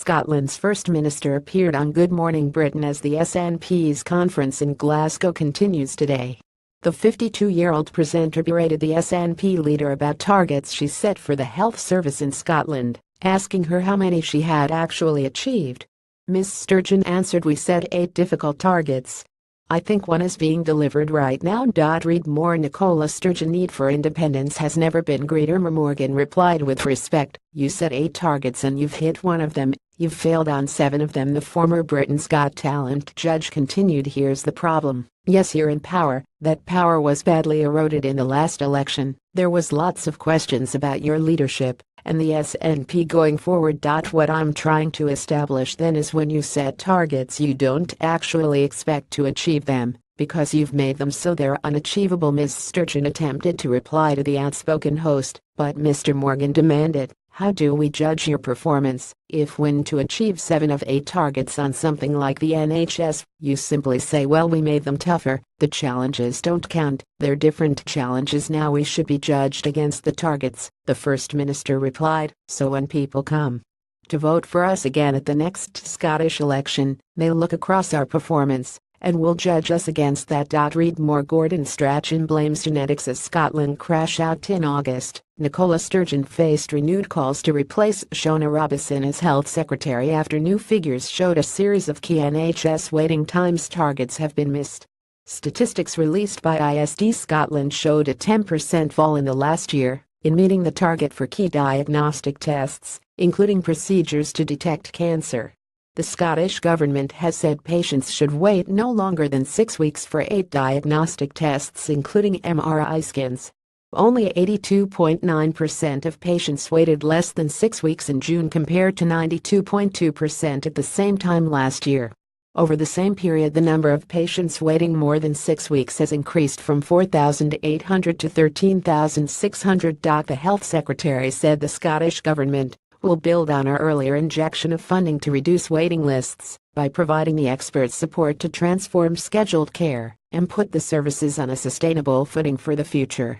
Scotland's First Minister appeared on Good Morning Britain as the SNP's conference in Glasgow continues today. The 52-year-old presenter berated the SNP leader about targets she set for the health service in Scotland, asking her how many she had actually achieved. Ms. Sturgeon answered, "We set 8 difficult targets. I think one is being delivered right now." Read more. Nicola Sturgeon need for independence has never been greater. Morgan replied with respect, "You set 8 targets and you've hit one of them. You've failed on 7 of them." The former Britain's Got Talent judge continued, "Here's the problem. Yes, you're in power. That power was badly eroded in the last election. There was lots of questions about your leadership and the SNP going forward. What I'm trying to establish then is when you set targets you don't actually expect to achieve them, because you've made them so they're unachievable." Ms. Sturgeon attempted to reply to the outspoken host, but Mr. Morgan demanded, "How do we judge your performance if when to achieve 7 of 8 targets on something like the NHS, you simply say, well, we made them tougher? The challenges don't count. They're different challenges. Now we should be judged against the targets." The First Minister replied, "So when people come to vote for us again at the next Scottish election, they look across our performance and will judge us against that." Read more. Gordon Strachan blames genetics as Scotland crash out. In August, Nicola Sturgeon faced renewed calls to replace Shona Robison as health secretary after new figures showed a series of key NHS waiting times targets have been missed. Statistics released by ISD Scotland showed a 10% fall in the last year in meeting the target for key diagnostic tests, including procedures to detect cancer. The Scottish Government has said patients should wait no longer than 6 weeks for 8 diagnostic tests, including MRI scans. Only 82.9% of patients waited less than 6 weeks in June, compared to 92.2% at the same time last year. Over the same period, the number of patients waiting more than 6 weeks has increased from 4,800 to 13,600. The Health Secretary said the Scottish Government will build on our earlier injection of funding to reduce waiting lists by providing the expert support to transform scheduled care and put the services on a sustainable footing for the future.